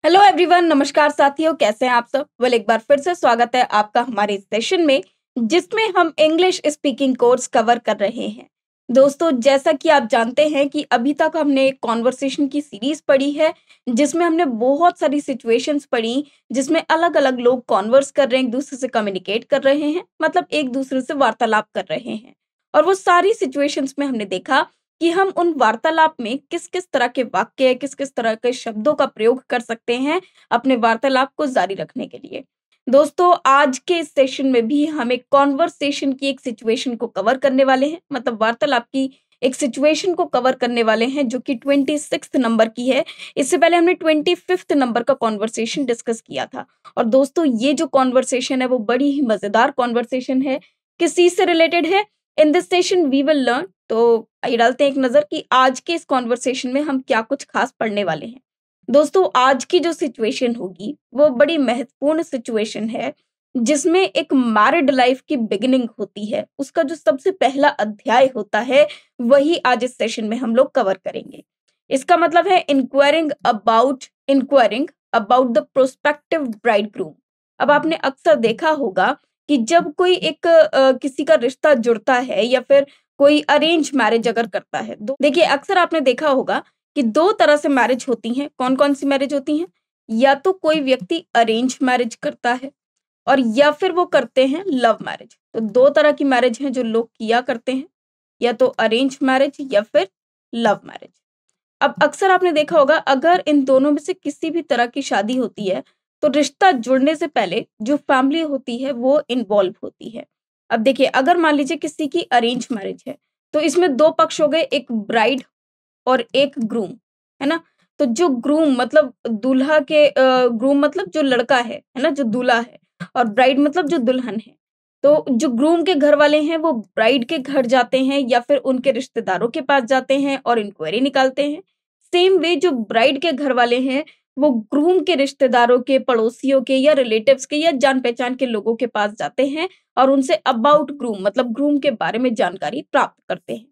Hello everyone, नमस्कार साथियों, कैसे हैं आप सब। एक बार फिर से स्वागत है आपका हमारे इस सेशन में, जिसमें हम इंग्लिश स्पीकिंग कोर्स कवर कर रहे हैं। दोस्तों, जैसा कि आप जानते हैं कि अभी तक हमने एक कॉन्वर्सेशन की सीरीज पढ़ी है, जिसमें हमने बहुत सारी सिचुएशंस पढ़ी, जिसमें अलग अलग लोग कॉन्वर्स कर रहे हैं, एक दूसरे से कम्युनिकेट कर रहे हैं, मतलब एक दूसरे से वार्तालाप कर रहे हैं। और वो सारी सिचुएशंस में हमने देखा कि हम उन वार्तालाप में किस-किस तरह के वाक्य, किस-किस तरह के शब्दों का प्रयोग कर सकते हैं अपने वार्तालाप को जारी रखने के लिए। दोस्तों, आज के इस सेशन में भी हम एक कन्वर्सेशन की एक सिचुएशन को कवर करने वाले हैं, मतलब वार्तालाप की एक सिचुएशन को कवर करने वाले हैं, जो कि 26th नंबर की है। इससे पहले हमने 25th नंबर का कन्वर्सेशन डिस्कस किया था। और दोस्तों, ये जो कन्वर्सेशन है वो बड़ी ही मज़ेदार कन्वर्सेशन है। किस चीज़ से रिलेटेड है? In this session we will learn. तो आइए डालते हैं एक नज़र कि आज के इस कॉन्वर्सेशन में हम क्या कुछ खास पढ़ने वाले हैं। दोस्तों, आज की जो सिचुएशन होगी वो बड़ी महत्वपूर्ण सिचुएशन है, जिसमें एक मैरिड लाइफ की बिगिनिंग होती है। उसका जो सबसे पहला अध्याय होता है, वही आज इस सेशन में हम लोग कवर करेंगे। इसका मतलब है enquiring about the prospective bridegroom. अब आपने अक्सर देखा होगा कि जब कोई एक किसी का रिश्ता जुड़ता है या फिर कोई अरेंज मैरिज अगर करता है, तो देखिए अक्सर आपने देखा होगा कि 2 तरह से मैरिज होती हैं। कौन-कौन सी मैरिज होती हैं? या तो कोई व्यक्ति अरेंज मैरिज करता है और या फिर वो करते हैं लव मैरिज। तो 2 तरह की मैरिज हैं जो लोग किया करते हैं, या तो अरेंज मैरिज या फिर लव मैरिज। अब अक्सर आपने देखा होगा, अगर इन दोनों में से किसी भी तरह की शादी होती है, तो रिश्ता जुड़ने से पहले जो फैमिली होती है वो इन्वॉल्व होती है। अब देखिए, अगर मान लीजिए किसी की अरेंज मैरिज है, तो इसमें 2 पक्ष हो गए, एक ब्राइड और एक ग्रूम, है ना? तो जो ग्रूम मतलब दूल्हा के ग्रूम मतलब जो लड़का है ना? जो दूल्हा है, और ब्राइड मतलब जो दुल्हन है। तो जो ग्रूम के घर वाले हैं वो ब्राइड के घर जाते हैं या फिर उनके रिश्तेदारों के पास जाते हैं और इंक्वायरी निकालते हैं। सेम वे जो ब्राइड के घर वाले हैं, वो ग्रूम के रिश्तेदारों के, पड़ोसियों के या रिलेटिव्स के या जान-पहचान के लोगों के पास जाते हैं और उनसे अबाउट ग्रूम मतलब ग्रूम के बारे में जानकारी प्राप्त करते हैं।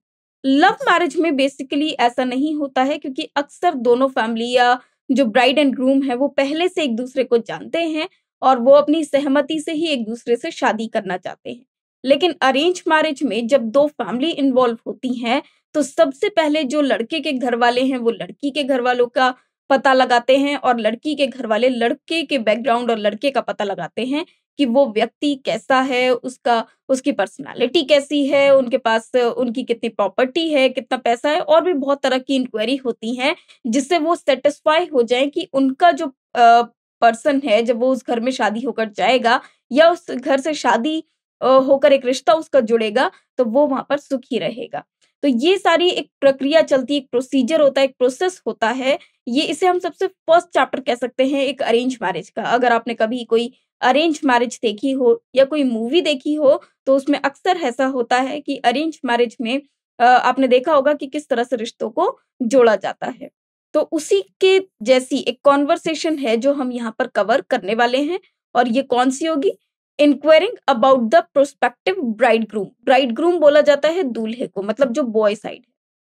लव मैरिज में बेसिकली ऐसा नहीं होता है, क्योंकि अक्सर दोनों फैमिली या जो ब्राइड एंड ग्रूम है वो पहले से एक दूसरे को जानते हैं और वो अपनी सहमति से ही एक दूसरे से शादी करना चाहते हैं। लेकिन अरेंज मैरिज में जब 2 फैमिली इन्वॉल्व होती हैं, तो सबसे पहले जो लड़के के घर वाले हैं वो लड़की के घर वालों का पता लगाते हैं और लड़की के घर वाले लड़के के बैकग्राउंड और लड़के का पता लगाते हैं कि वो व्यक्ति कैसा है, उसकी पर्सनैलिटी कैसी है, उनके पास उनकी कितनी प्रॉपर्टी है, कितना पैसा है, और भी बहुत तरह की इंक्वायरी होती हैं, जिससे वो सैटिस्फाई हो जाएँ कि उनका जो पर्सन है, जब वो उस घर में शादी होकर जाएगा या उस घर से शादी होकर एक रिश्ता उसका जुड़ेगा, तो वो वहाँ पर सुखी रहेगा। तो ये सारी एक प्रक्रिया चलती है, एक प्रोसीजर होता है, एक प्रोसेस होता है। ये इसे हम सबसे फर्स्ट चैप्टर कह सकते हैं एक अरेंज मैरिज का। अगर आपने कभी कोई अरेंज मैरिज देखी हो या कोई मूवी देखी हो, तो उसमें अक्सर ऐसा होता है कि अरेंज मैरिज में आपने देखा होगा कि किस तरह से रिश्तों को जोड़ा जाता है। तो उसी के जैसी एक कन्वर्सेशन है जो हम यहाँ पर कवर करने वाले हैं, और ये कौन-सी होगी? Enquiring about the prospective bridegroom. Bridegroom बोला जाता है दूल्हे को, मतलब जो बॉय साइड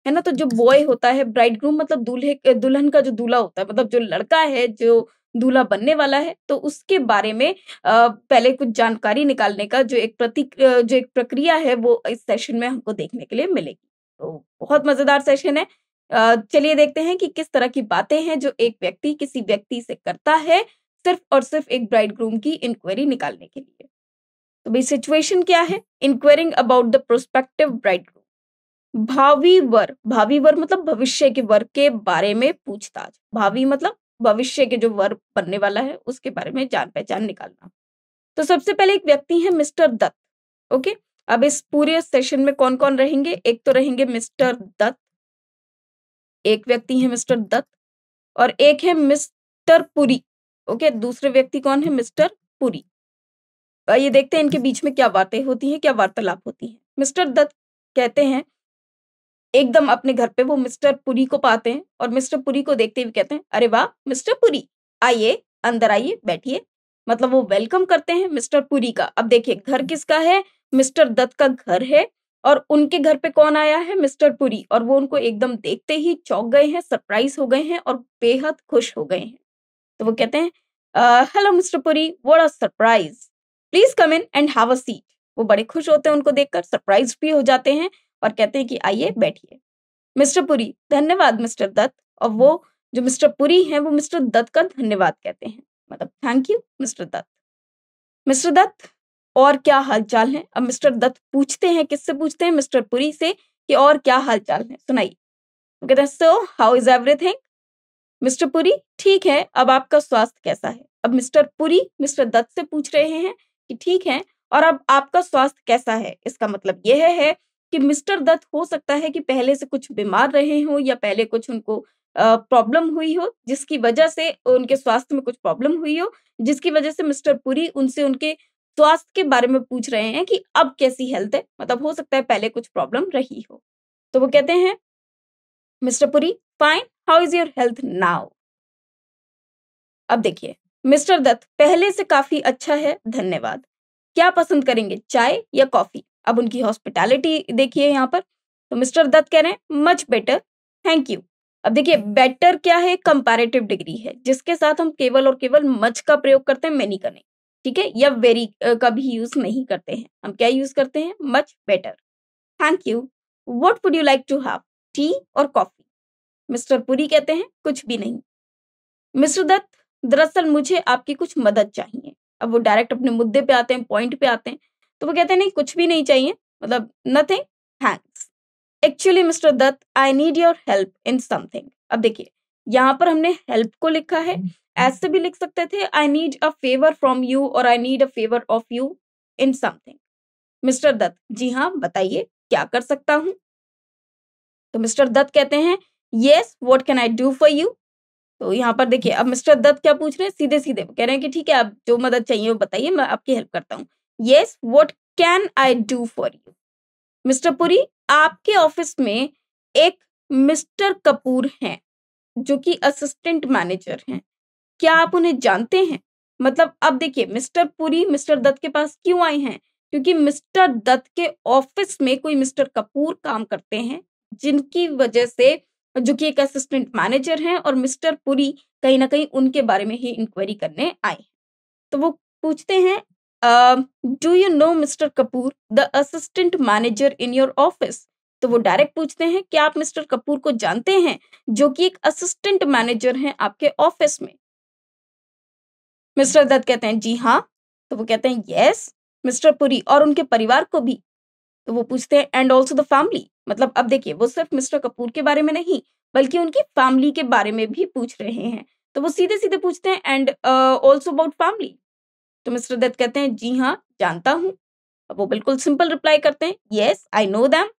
है ना? तो जो बॉय होता है, ब्राइडग्रूम मतलब दुल्हन का जो दूल्हा होता है, मतलब जो लड़का है, जो दूल्हा बनने वाला है, तो उसके बारे में पहले कुछ जानकारी निकालने का जो एक प्रक्रिया है, वो इस सेशन में हमको देखने के लिए मिलेगी। तो बहुत मज़ेदार सेशन है। चलिए देखते हैं कि किस तरह की बातें हैं जो एक व्यक्ति किसी व्यक्ति से करता है, सिर्फ़ और सिर्फ़ एक ब्राइडग्रूम की इंक्वायरी निकालने के लिए। तो भई सिचुएशन क्या है? Enquiring about the prospective bridegroom. भावी वर मतलब भविष्य के वर के बारे में पूछताछ। भावी मतलब भविष्य के जो वर बनने वाला है, उसके बारे में जान-पहचान निकालना। तो सबसे पहले एक व्यक्ति है मिस्टर दत्त, ओके? अब इस पूरे सेशन में कौन-कौन रहेंगे? एक तो रहेंगे मिस्टर दत्त, एक व्यक्ति है मिस्टर दत्त और एक है मिस्टर पुरी, ओके? दूसरे व्यक्ति कौन है? मिस्टर पुरी। आइए देखते हैं इनके बीच में क्या बातें होती हैं, क्या वार्तालाप होती है। मिस्टर दत्त कहते हैं, एकदम अपने घर पे वो मिस्टर पुरी को पाते हैं और मिस्टर पुरी को देखते हुए कहते हैं, "अरे वाह! मिस्टर पुरी, आइए, अंदर आइए, बैठिए।" मतलब वो वेलकम करते हैं मिस्टर पुरी का। अब देखिए, घर किसका है? मिस्टर दत्त का घर है और उनके घर पे कौन आया है? मिस्टर पुरी, और वो उनको एकदम देखते ही चौंक गए हैं, सरप्राइज़ हो गए हैं और बेहद खुश हो गए हैं। तो वो कहते हैं hello mister Puri, what a surprise, please come in and have a seat. वो बड़े खुश होते हैं उनको देखकर, सरप्राइज भी हो जाते हैं और कहते हैं कि आइए बैठिए। मिस्टर पुरी, धन्यवाद मिस्टर दत्त। और वो जो मिस्टर पुरी हैं वो मिस्टर दत्त का धन्यवाद कहते हैं, मतलब thank you mister Dutt. Mister Dutt, और क्या हालचाल है? अब मिस्टर दत्त पूछते हैं, किससे पूछते हैं? मिस्टर पुरी से, कि और क्या हालचाल है, सुनाइए। वो कहते हैं so how is everything? Mister Puri, ठीक है, अब आपका स्वास्थ्य कैसा है? अब मिस्टर पुरी मिस्टर दत्त से पूछ रहे हैं कि ठीक है, और अब आपका स्वास्थ्य कैसा है? इसका मतलब यह है कि मिस्टर दत्त हो सकता है कि पहले से कुछ बीमार रहे हों या पहले कुछ उनको प्रॉब्लम हुई हो, जिसकी वजह से उनके स्वास्थ्य में कुछ प्रॉब्लम हुई हो, जिसकी वजह से मिस्टर पुरी उनसे उनके स्वास्थ्य के बारे में पूछ रहे हैं कि अब कैसी हेल्थ है, मतलब हो सकता है पहले कुछ प्रॉब्लम रही हो। तो वो कहते हैं mister Puri, fine, how is your health now? अब देखिए, मिस्टर दत्त, पहले से काफी अच्छा है, धन्यवाद। क्या पसंद करेंगे, चाय या कॉफी? अब उनकी हॉस्पिटैलिटी देखिए यहाँ पर। तो मिस्टर दत्त कह रहे हैं मच बेटर, थैंक यू। अब देखिए, बेटर क्या है? कंपैरेटिव डिग्री है, जिसके साथ हम केवल और केवल मच का प्रयोग करते हैं, मैनी का नहीं, ठीक है, या वेरी का भी यूज नहीं करते हैं। हम क्या यूज करते हैं? Much better, thank you. What would you like to have, tea और कॉफी? मिस्टर पुरी कहते हैं कुछ भी नहीं। मिस्टर दत्त, दरअसल मुझे आपकी कुछ मदद चाहिए। अब वो डायरेक्ट अपने मुद्दे पे आते हैं, पॉइंट पे आते हैं। तो वो कहते हैं नहीं, कुछ भी नहीं चाहिए, मतलब nothing, thanks. Actually mister Dutt, I need your help in something. अब देखिए, यहाँ पर हमने हेल्प को लिखा है, ऐसे भी लिख सकते थे I need a favour from you और I need a favour of you in something. Mister Dutt, जी हाँ, बताइए क्या कर सकता हूँ? तो मिस्टर दत्त कहते हैं yes, what can I do for you? तो यहाँ पर देखिए, अब मिस्टर दत्त क्या पूछ रहे हैं? सीधे-सीधे कह रहे हैं कि ठीक है, आप जो मदद चाहिए वो बताइए, मैं आपकी हेल्प करता हूँ। Yes, what can I do for you? Mister Puri, आपके ऑफिस में एक मिस्टर कपूर हैं, जो कि असिस्टेंट मैनेजर हैं। क्या आप उन्हें जानते हैं? मतलब अब देखिए, मिस्टर पुरी मिस्टर दत्त के पास क्यों आए हैं? क्योंकि मिस्टर दत्त के ऑफिस में कोई मिस्टर कपूर काम करते हैं, जिनकी वजह से, जो कि एक असिस्टेंट मैनेजर हैं, और मिस्टर पुरी कहीं न कहीं उनके बारे में ही इंक्वायरी करने आए हैं। तो वो पूछते हैं do you know mister Kapoor the assistant manager in your office? तो वो डायरेक्ट पूछते हैं क्या आप मिस्टर कपूर को जानते हैं, जो कि एक असिस्टेंट मैनेजर हैं आपके ऑफिस में? मिस्टर दत्त कहते हैं जी हाँ। तो वो कहते हैं यस मिस्टर पुरी, और उनके परिवार को भी? तो वो पूछते हैं एंड ऑल्सो द फैमिली। मतलब अब देखिए, वो सिर्फ मिस्टर कपूर के बारे में नहीं, बल्कि उनकी फैमिली के बारे में भी पूछ रहे हैं। तो वो सीधे-सीधे पूछते हैं एंड ऑल्सो अबाउट फैमिली। तो मिस्टर दत्त कहते हैं जी हाँ, जानता हूँ। अब वो बिल्कुल सिंपल रिप्लाई करते हैं yes I know them.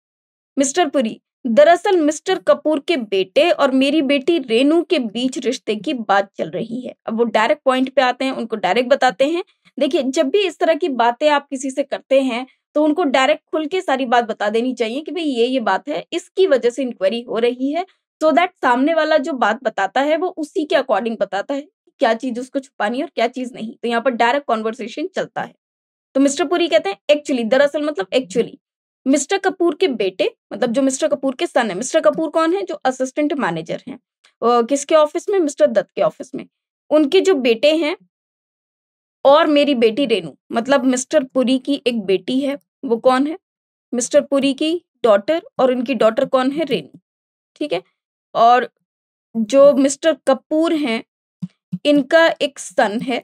Mister Puri, दरअसल मिस्टर कपूर के बेटे और मेरी बेटी रेनू के बीच रिश्ते की बात चल रही है। अब वो डायरेक्ट पॉइंट पे आते हैं, उनको डायरेक्ट बताते हैं। देखिए, जब भी इस तरह की बातें आप किसी से करते हैं, तो उनको डायरेक्ट खुल के सारी बात बता देनी चाहिए कि भई ये बात है, इसकी वजह से इंक्वायरी हो रही है, सो दैट सामने वाला जो बात बताता है वो उसी के अकॉर्डिंग बताता है, क्या चीज़ उसको छुपानी है और क्या चीज़ नहीं। तो यहाँ पर डायरेक्ट कन्वर्सेशन चलता है। तो मिस्टर पुरी कहते हैं एक्चुअली, दरअसल मतलब एक्चुअली, मिस्टर कपूर के बेटे, मतलब जो मिस्टर कपूर के सन है। मिस्टर कपूर कौन है? जो असिस्टेंट मैनेजर हैं। किसके ऑफिस में? मिस्टर दत्त के ऑफिस में। उनके जो बेटे हैं और मेरी बेटी रेनू, मतलब मिस्टर पुरी की एक बेटी है, वो कौन है? मिस्टर पुरी की डॉटर, और उनकी डॉटर कौन है? रेनू, ठीक है? और जो मिस्टर कपूर हैं, इनका एक सन है,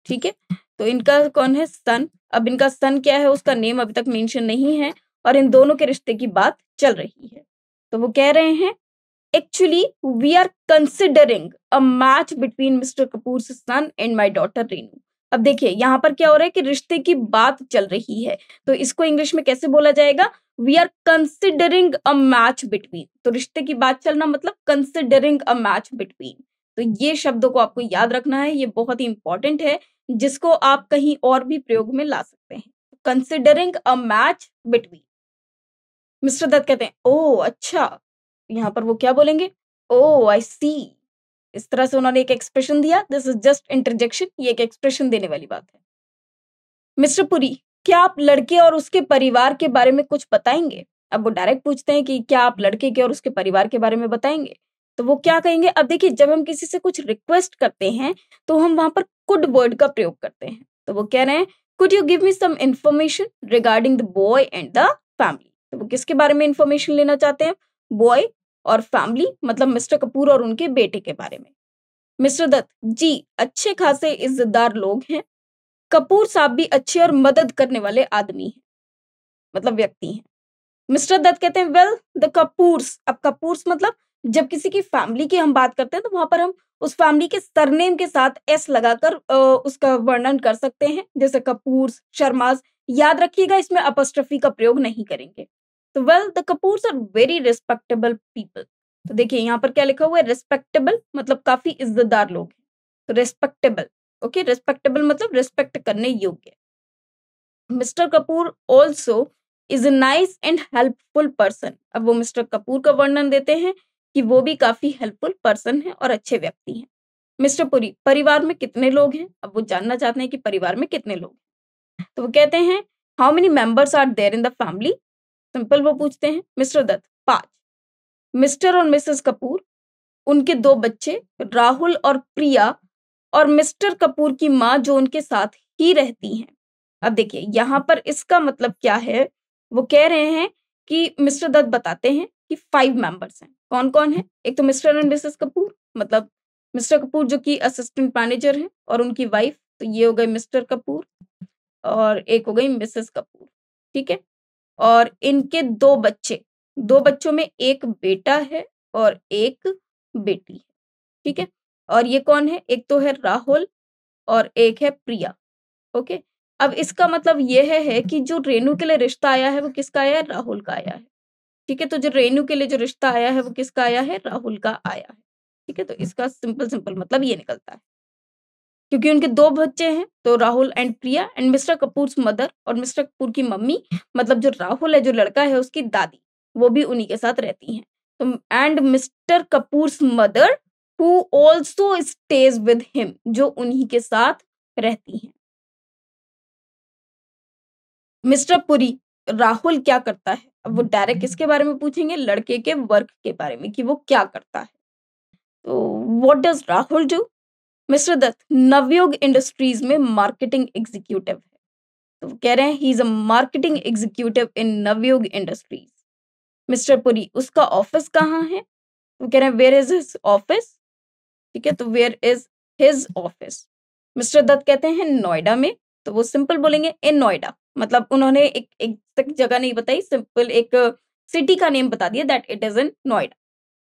ठीक है? तो इनका कौन है? सन। अब इनका सन क्या है, उसका नेम अभी तक मेंशन नहीं है, और इन दोनों के रिश्ते की बात चल रही है। तो वो कह रहे हैं actually we are considering a match between mister Kapoor's son and my daughter Renu. अब देखिए, यहाँ पर क्या हो रहा है कि रिश्ते की बात चल रही है, तो इसको इंग्लिश में कैसे बोला जाएगा? We are considering a match between. तो रिश्ते की बात चलना मतलब कंसिडरिंग अ मैच बिटवीन। तो ये शब्दों को आपको याद रखना है, ये बहुत ही इंपॉर्टेंट है, जिसको आप कहीं और भी प्रयोग में ला सकते हैं। Considering a match between. Mister Dutt कहते हैं ओह अच्छा। यहाँ पर वो क्या बोलेंगे? ओह आई सी। इस तरह से उन्होंने एक एक्सप्रेशन दिया, दिस इज जस्ट इंटरजेक्शन, ये एक एक्सप्रेशन देने वाली बात है। मिस्टर पुरी, क्या आप लड़के और उसके परिवार के बारे में कुछ बताएंगे? अब वो डायरेक्ट पूछते हैं कि क्या आप लड़के के और उसके परिवार के बारे में बताएंगे? तो वो क्या कहेंगे? अब देखिए, जब हम किसी से कुछ रिक्वेस्ट करते हैं तो हम वहां पर कुड वर्ड का प्रयोग करते हैं। तो वो कह रहे हैं, could you give me some information regarding the boy and the family. तो वो किसके बारे में इंफॉर्मेशन लेना चाहते हैं? बॉय और फैमिली, मतलब मिस्टर कपूर और उनके बेटे के बारे में। मिस्टर दत्त, जी अच्छे खासे इज्जतदार लोग हैं। कपूर साहब भी अच्छे और मदद करने वाले आदमी हैं, मतलब व्यक्ति हैं। मिस्टर दत्त कहते हैं, वेल द कपूर्स। अब कपूर्स मतलब जब किसी की फैमिली की हम बात करते हैं तो वहां पर हम उस फैमिली के सरनेम के साथ एस लगाकर उसका वर्णन कर सकते हैं, जैसे कपूर्स, शर्मास। याद रखिएगा, इसमें अपस्ट्रफी का प्रयोग नहीं करेंगे। तो well the Kapoors are very respectable people. तो देखिए यहाँ पर क्या लिखा हुआ है? रिस्पेक्टेबल मतलब काफी इज्जतदार लोग हैं। तो रिस्पेक्टेबल, ओके, रिस्पेक्टेबल मतलब रिस्पेक्ट करने योग्य। Mister Kapoor also is a nice and helpful person. अब वो मिस्टर कपूर का वर्णन देते हैं कि वो भी काफी हेल्पफुल पर्सन है और अच्छे व्यक्ति हैं। मिस्टर पुरी, परिवार में कितने लोग हैं? अब वो जानना चाहते हैं कि परिवार में कितने लोग हैं। तो वो कहते हैं, how many members are there in the family. Simple वो पूछते हैं। मिस्टर दत्त, 5। मिस्टर और मिसेस कपूर, उनके 2 बच्चे राहुल और प्रिया, और मिस्टर कपूर की माँ जो उनके साथ ही रहती हैं। अब देखिए यहाँ पर इसका मतलब क्या है? वो कह रहे हैं कि मिस्टर दत्त बताते हैं कि 5 मेंबर्स हैं। कौन-कौन है? एक तो मिस्टर एंड मिसेस कपूर, मतलब मिस्टर कपूर जो कि असिस्टेंट मैनेजर हैं, और उनकी वाइफ, तो ये हो गए मिस्टर कपूर, और एक हो गई मिसेस कपूर, ठीक है? और इनके 2 बच्चे, 2 बच्चों में एक बेटा है और एक बेटी है, ठीक है? और ये कौन है? एक तो है राहुल और एक है प्रिया, ओके? अब इसका मतलब ये है कि जो रेनू के लिए रिश्ता आया है वो किसका आया है? राहुल का आया है, ठीक है? तो जो रेनू के लिए जो रिश्ता आया है वो किसका आया है? राहुल का आया है, ठीक है? तो इसका सिंपल मतलब ये निकलता है। क्योंकि उनके 2 बच्चे हैं, तो Rahul and Priya, and mister Kapoors mother, और मिस्टर कपूर की मम्मी, मतलब जो राहुल है, जो लड़का है, उसकी दादी, वो भी उन्हीं के साथ रहती हैं। तो and mister Kapoors mother who also stage with him, जो उन्हीं के साथ रहती हैं। मिस्टर पुरी, राहुल क्या करता है? अब वो डायरेक्ट किसके बारे में पूछेंगे? लड़के के वर्क के बारे में, कि वो क्या करता है। तो what does Rahul do? Mister Dutt Navyug industries में मार्केटिंग एग्जीक्यूटिव है। तो वो कह रहे हैं, he is a marketing executive in Navyug industries. Mister Puri, उसका ऑफिस कहाँ है? वो कह रहे हैं, वेयर इज हिज ऑफिस। ठीक है, तो where is his office. Mister Dutt कहते हैं नोएडा में। तो वो सिंपल बोलेंगे इन नोएडा, मतलब उन्होंने एक एक जगह नहीं बताई, सिंपल एक सिटी का नेम बता दिया, that it is in Noida.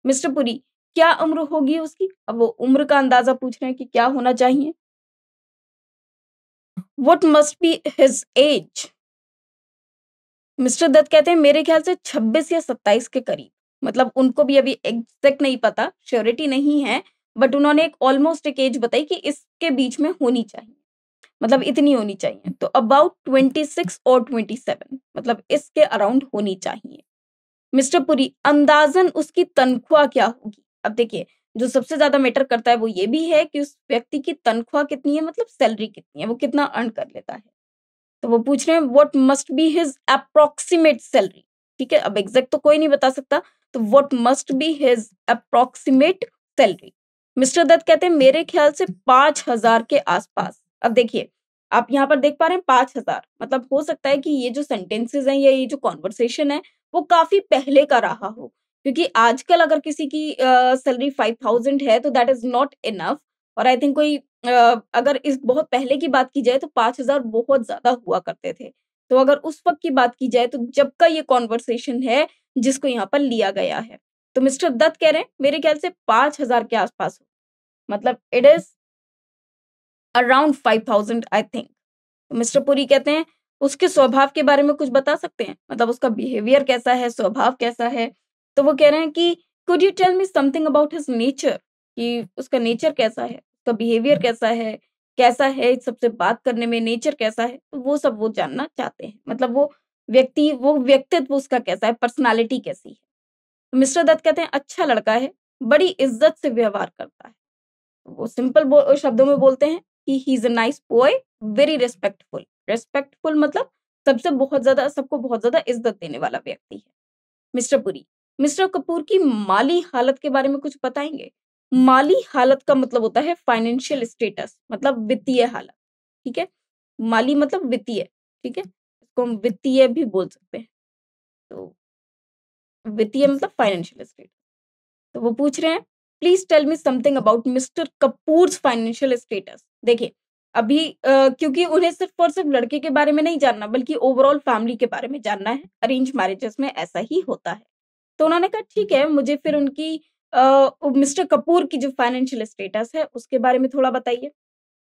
Mister Puri, क्या उम्र होगी उसकी? अब वो उम्र का अंदाजा पूछ रहे हैं कि क्या होना चाहिए। What must be his age? Mister Dutt कहते हैं मेरे ख्याल से 26 या 27 के करीब, मतलब उनको भी अभी एग्जैक्ट नहीं पता, श्योरिटी नहीं है, बट उन्होंने एक ऑलमोस्ट एक एज बताई कि इसके बीच में होनी चाहिए, मतलब इतनी होनी चाहिए। तो अबाउट 26 और 27, मतलब इसके अराउंड होनी चाहिए। मिस्टर पुरी, अंदाजन उसकी तनख्वाह क्या होगी? अब देखिए, जो सबसे ज्यादा मैटर करता है वो ये भी है कि उस व्यक्ति की तनख्वाह कितनी है, मतलब सैलरी कितनी है, वो कितना अर्न कर लेता है। तो वो पूछ रहे हैं what must be his approximate salary. ठीक है, अब एग्जैक्ट तो कोई नहीं बता सकता, तो what must be his approximate salary. Mister Dutt कहते हैं मेरे ख्याल से 5,000 के आसपास। अब देखिए, आप यहाँ पर देख पा रहे हैं 5,000, मतलब हो सकता है कि ये जो सेंटेंसेस हैं या ये जो कॉन्वर्सेशन है वो काफी पहले का रहा हो, क्योंकि आजकल अगर किसी की सैलरी 5,000 है तो दैट इज नॉट इनफ। और आई थिंक कोई अगर इस बहुत पहले की बात की जाए तो 5,000 बहुत ज़्यादा हुआ करते थे। तो अगर उस वक़्त की बात की जाए तो जब का ये कन्वर्सेशन है जिसको यहाँ पर लिया गया है। तो मिस्टर दत्त कह रहे हैं मेरे ख्याल से 5,000 के आस-पास हो। मतलब it is around 5,000 I think. तो मिस्टर पुरी कहते हैं उसके स्वभाव के बारे में कुछ बता सकते हैं? मतलब उसका बिहेवियर कैसा है, स्वभाव कैसा है? तो वो कह रहे हैं कि could you tell me something about his nature, कि उसका नेचर कैसा है? उसका बिहेवियर कैसा है? कैसा है सबसे बात करने में, नेचर कैसा है? तो वो सब वो जानना चाहते हैं। मतलब वो व्यक्तित्व उसका कैसा है, पर्सनैलिटी कैसी है? तो मिस्टर दत्त कहते हैं अच्छा लड़का है, बड़ी इज़्ज़त से व्यवहार करता है। वो सिंपल शब्दों में बोलते हैं कि he is a nice boy, very respectful. Respectful मतलब सबसे बहुत ज़्यादा सबको बहुत ज़्यादा इज़्ज़त देने वाला व्यक्ति है। मिस्टर पुरी, मिस्टर कपूर की माली हालत के बारे में कुछ बताएंगे? माली हालत का मतलब होता है फाइनेंशियल स्टेटस, मतलब वित्तीय हालत, ठीक है? माली मतलब वित्तीय, ठीक है? इसको हम वित्तीय भी बोल सकते हैं। तो वित्तीय मतलब फाइनेंशियल स्टेटस। तो वो पूछ रहे हैं, please tell me something about mister Kapoor's financial status. देखिए, अभी क्योंकि उन्हें सिर्फ और सिर्फ लड़के के बारे में नहीं जानना, बल्कि ओवरऑल फैमिली के बारे में जानना है। अरेंज मैरिजेस में ऐसा ही होता है। तो उन्होंने कहा ठीक है, मुझे फिर उनकी मिस्टर कपूर की जो फाइनेंशियल स्टेटस है उसके बारे में थोड़ा बताइए।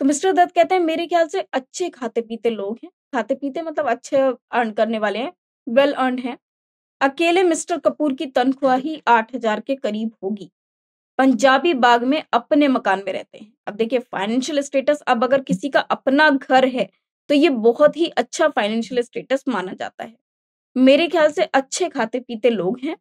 तो मिस्टर दत्त कहते हैं, मेरे ख्याल से अच्छे खाते-पीते लोग हैं। खाते-पीते मतलब अच्छे अर्न करने वाले हैं, वेल अर्न्ड हैं। अकेले मिस्टर कपूर की तनख्वाह ही 8,000 के करीब होगी। पंजाबी बाग में अपने मकान में रहते हैं। अब देखिए फाइनेंशियल स्टेटस, अब अगर किसी का अपना घर है, तो ये बहुत ही अच्छा फाइनेंशियल स्टेटस माना जाता है। मेरे ख्याल से अच्छे खाते-पीते लोग हैं।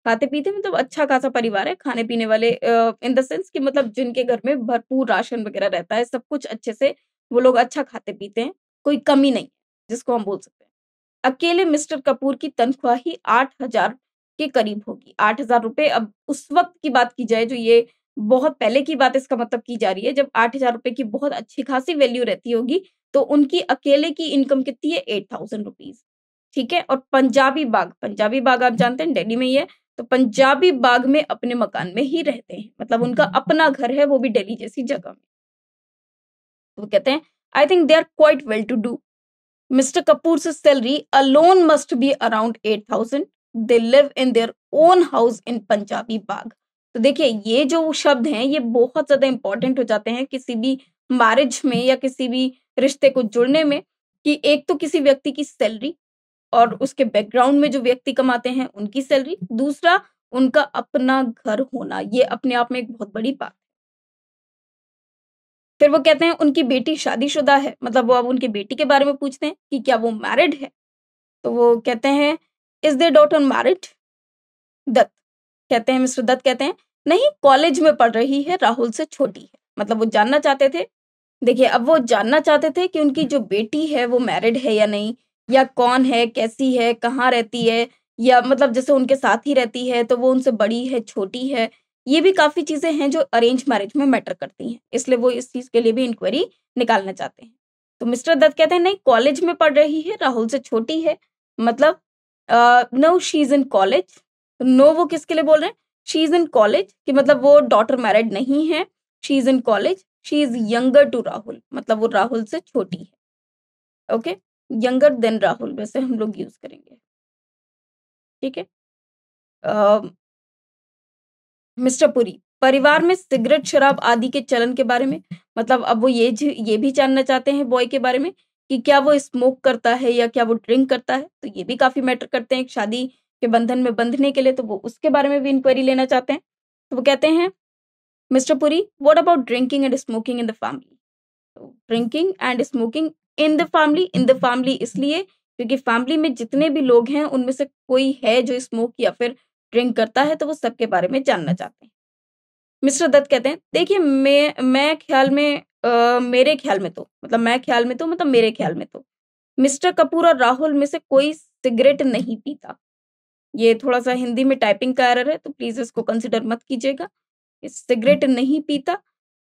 खाते-पीते मतलब अच्छा-खासा परिवार है, खाने-पीने वाले इन द सेंस कि मतलब जिनके घर में भरपूर राशन वगैरह रहता है, सब कुछ अच्छे से वो लोग अच्छा खाते-पीते हैं, कोई कमी नहीं, जिसको हम बोल सकते हैं। अकेले मिस्टर कपूर की तनख्वाह ही 8,000 के करीब होगी। 8,000 रुपए, अब उस वक़्त की बात की जाए, जो ये बहुत पहले की बात इसका मतलब की जा रही है, जब 8,000 रुपए की बहुत अच्छी-खासी वैल्यू रहती होगी, तो उनकी अकेले की इनकम कितनी है? 8,000 रुपीज़, ठीक है? और पंजाबी बाग आप जानते हैं दिल्ली में ही है, तो पंजाबी बाग में अपने मकान में ही रहते हैं। मतलब उनका अपना घर है, वो भी दिल्ली जैसी जगह में। तो वो कहते हैं, I think they are quite well to do. Mr. Kapoor's salary alone must be around 8,000. They live in their own house in Punjabi Bagh. तो देखिए, ये जो शब्द हैं, ये बहुत ज़्यादा इम्पोर्टेंट हो जाते हैं किसी भी मैरिज में या किसी भी रिश्ते को जुड़ने में, कि एक तो किसी व्यक्ति की सैलरी और उसके बैकग्राउंड में जो व्यक्ति कमाते हैं, उनकी सैलरी। दूसरा, उनका अपना घर होना, ये अपने आप में एक बहुत बड़ी बात। फिर वो कहते हैं, उनकी बेटी शादीशुदा है, मतलब वो अब उनकी बेटी के बारे में पूछते हैं कि क्या वो मैरिड है? तो वो कहते हैं, is their daughter married? Dutt कहते हैं, मिस्टर दत्त कहते हैं, नहीं, कॉलेज में पढ़ रही है, राहुल से छोटी है। मतलब वो जानना चाहते थे, देखिए अब वो जानना चाहते थे कि उनकी जो बेटी है वो मैरिड है या नहीं, या कौन है, कैसी है, कहाँ रहती है, या मतलब जैसे उनके साथ ही रहती है तो वो उनसे बड़ी है, छोटी है। ये भी काफ़ी चीज़ें हैं जो अरेंज मैरिज में मैटर करती हैं, इसलिए वो इस चीज़ के लिए भी इंक्वायरी निकालना चाहते हैं। तो मिस्टर दत्त कहते हैं, नहीं, कॉलेज में पढ़ रही है, राहुल से छोटी है। मतलब no, she is in college. No वो किसके लिए बोल रहे हैं? शी इज़ इन कॉलेज, कि मतलब वो डॉटर मैरिड नहीं है, she is in college, she is younger to Rahul, मतलब वो राहुल से छोटी है। ओके? यंगर देन राहुल वैसे हम लोग यूज़ करेंगे, ठीक है? अ, मिस्टर पुरी, परिवार में सिगरेट, शराब आदि के चलन के बारे में, मतलब अब वो ये भी जानना चाहते हैं बॉय के बारे में, कि क्या वो स्मोक करता है या क्या वो ड्रिंक करता है? तो ये भी काफ़ी मैटर करते हैं एक शादी के बंधन में बंधने के लिए, तो वो उसके बारे में भी इंक्वायरी लेना चाहते हैं। तो वो कहते हैं, mister Puri, what about drinking and smoking in the family? तो drinking and smoking in the family इसलिए क्योंकि फैमिली में जितने भी लोग हैं उनमें से कोई है जो स्मोक या फिर ड्रिंक करता है, तो वो सबके बारे में जानना चाहते हैं। मिस्टर दत्त कहते हैं, देखिए मैं ख्याल में मेरे ख्याल में तो मतलब मैं ख्याल में तो मतलब मेरे ख्याल में तो मिस्टर कपूर और राहुल में से कोई सिगरेट नहीं पीता। ये थोड़ा-सा हिंदी में टाइपिंग का एरर है, तो प्लीज़ इसको कंसिडर मत कीजिएगा। सिगरेट नहीं पीता,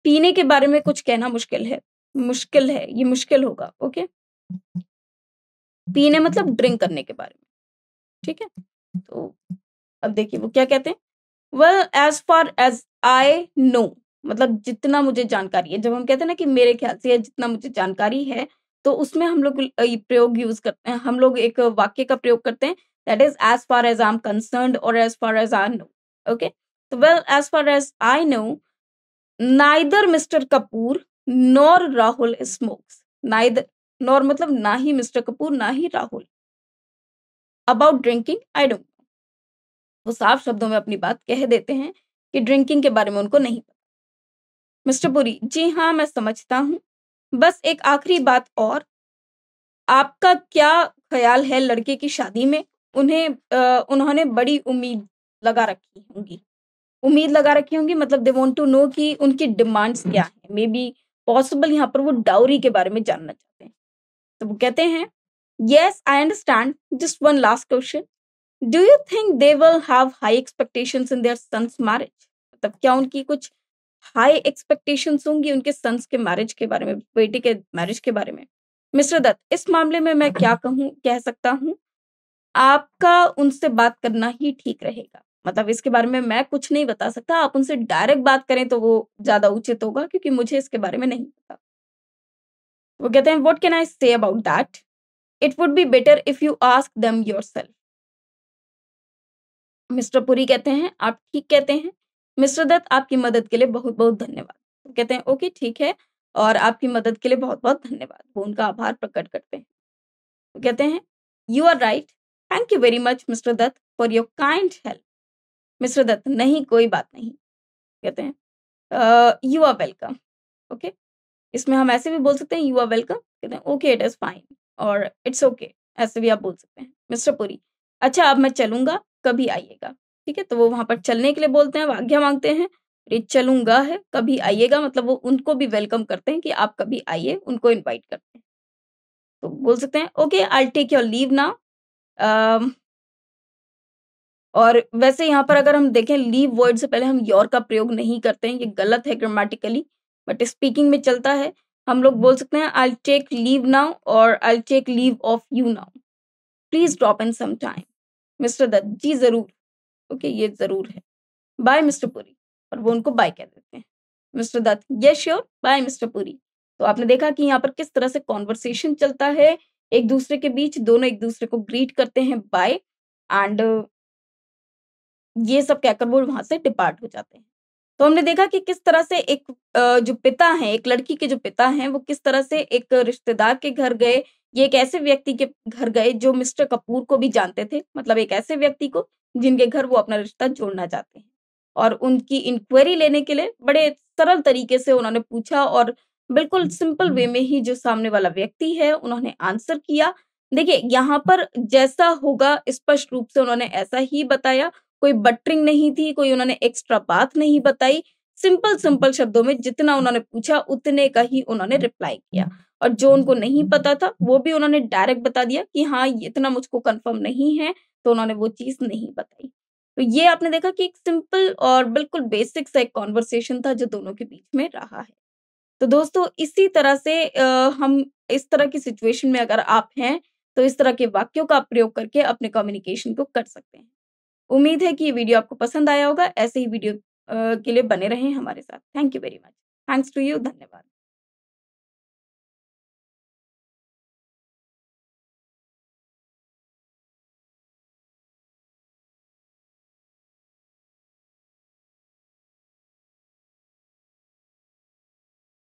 पीने के बारे में कुछ कहना मुश्किल है, ये मुश्किल होगा, ओके? पीने मतलब ड्रिंक करने के बारे में, ठीक है? तो अब देखिए वो क्या कहते हैं, well as far as I no, मतलब जितना मुझे जानकारी है, जब हम कहते हैं ना कि मेरे ख्याल से या जितना मुझे जानकारी है, तो उसमें हम लोग ये प्रयोग यूज़ करते हैं, हम लोग एक वाक्य का प्रयोग करते हैं, that is as far as I am concerned और as far as I know, okay? तो well as far as I know, neither mister Kapoor nor Rahul smokes. Neither, nor मतलब ना ही मिस्टर कपूर ना ही Rahul. About drinking I don't know. वो साफ शब्दों में अपनी बात कह देते हैं कि ड्रिंकिंग के बारे में उनको नहीं पता। मिस्टर पुरी, जी हाँ, मैं समझता हूँ। बस एक आखिरी बात और, आपका क्या ख़्याल है लड़के की शादी में? उन्होंने बड़ी उम्मीद लगा रखी होंगी, मतलब दे वांट टू नो कि उनकी डिमांड्स क्या हैं? मे बी पॉसिबल यहाँ पर वो डाउरी के बारे में जानना चाहते हैं। तो वो कहते हैं, yes I understand, just one last question, do you think they will have high expectations in their sons marriage? मतलब क्या उनकी कुछ हाई एक्सपेक्टेशंस होंगी उनके सन्स के मैरिज के बारे में, बेटे के मैरिज के बारे में? मिस्टर दत्त, इस मामले में मैं क्या कह सकता हूँ, आपका उनसे बात करना ही ठीक रहेगा। मतलब इसके बारे में मैं कुछ नहीं बता सकता, आप उनसे डायरेक्ट बात करें तो वो ज़्यादा उचित होगा क्योंकि मुझे इसके बारे में नहीं पता। वो कहते हैं, what can I say about that? It would be better if you ask them yourself. Mister Puri कहते हैं, आप ठीक कहते हैं। मिस्टर दत्त, आपकी मदद के लिए बहुत-बहुत धन्यवाद। वो कहते हैं, ओके ठीक है और आपकी मदद के लिए बहुत-बहुत धन्यवाद। वो उनका आभार प्रकट करते हैं। वो कहते हैं, you are right. Thank you very much mister Dutt for your kind help. Mister Dutt, नहीं कोई बात नहीं। कहते हैं, यू आर वेलकम। ओके, इसमें हम ऐसे भी बोल सकते हैं, यू आर वेलकम। कहते हैं, ओके इट इज़ फाइन और इट्स ओके, ऐसे भी आप बोल सकते हैं। मिस्टर पुरी, अच्छा अब मैं चलूँगा, कभी आइएगा। ठीक है? तो वो वहाँ पर चलने के लिए बोलते हैं, आज्ञा माँगते हैं। ये चलूँगा है, कभी आइएगा मतलब वो उनको भी वेलकम करते हैं कि आप कभी आइए, उनको इनवाइट करते हैं। तो बोल सकते हैं, okay I will take your leave now. अ और वैसे यहाँ पर अगर हम देखें लीव वर्ड से पहले हम योर का प्रयोग नहीं करते हैं, ये गलत है ग्रामेटिकली, बट स्पीकिंग में चलता है। हम लोग बोल सकते हैं I will take leave now और I will take leave of you now. Please drop in some time. Mister Dutt, जी ज़रूर। ओके, ये ज़रूर है। बाय मिस्टर पुरी और वो उनको बाय कह देते हैं। Mister Dutt, yes sure, bye mister Puri. तो आपने देखा कि यहाँ पर किस तरह से कन्वर्सेशन चलता है, एक-दूसरे के बीच, दोनों एक-दूसरे को ग्रीट करते हैं बाय एंड ये सब कहकर वो वहाँ से डिपार्ट हो जाते हैं। तो हमने देखा कि किस तरह से एक जो पिता हैं, एक लड़की के जो पिता हैं, वो किस तरह से एक रिश्तेदार के घर गए। ये एक ऐसे व्यक्ति के घर गए जो मिस्टर कपूर को भी जानते थे। मतलब एक ऐसे व्यक्ति को जिनके घर वो अपना रिश्ता जोड़ना चाहते हैं। और उनकी इंक्वायरी लेने के लिए बड़े सरल तरीके से उन्होंने पूछा और बिल्कुल सिंपल वे में ही जो सामने वाला व्यक्ति है, उन्होंने आंसर किया। देखिए, यहाँ पर जैसा होगा स्पष्ट रूप से उन्होंने ऐसा ही बताया। कोई बटरिंग नहीं थी, कोई उन्होंने एक्स्ट्रा बात नहीं बताई। सिंपल शब्दों में जितना उन्होंने पूछा उतने का ही उन्होंने रिप्लाई किया और जो उनको नहीं पता था, वो भी उन्होंने डायरेक्ट बता दिया कि हाँ, इतना मुझको कन्फर्म नहीं है, तो उन्होंने वो चीज़ नहीं बताई। तो ये आपने देखा कि एक सिंपल और बिल्कुल बेसिक सा एक कन्वर्सेशन था जो दोनों के बीच में रहा है। तो दोस्तों इसी तरह से हम इस तरह की सिचुएशन में अगर आप हैं, तो इस तरह के वाक्यों का प्रयोग करके अपने कम्युनिकेशन को कर सकते हैं। उम्मीद है कि ये वीडियो आपको पसंद आया होगा। ऐसे ही वीडियो के लिए बने रहें हमारे साथ। Thank you very much. Thanks to you. धन्यवाद।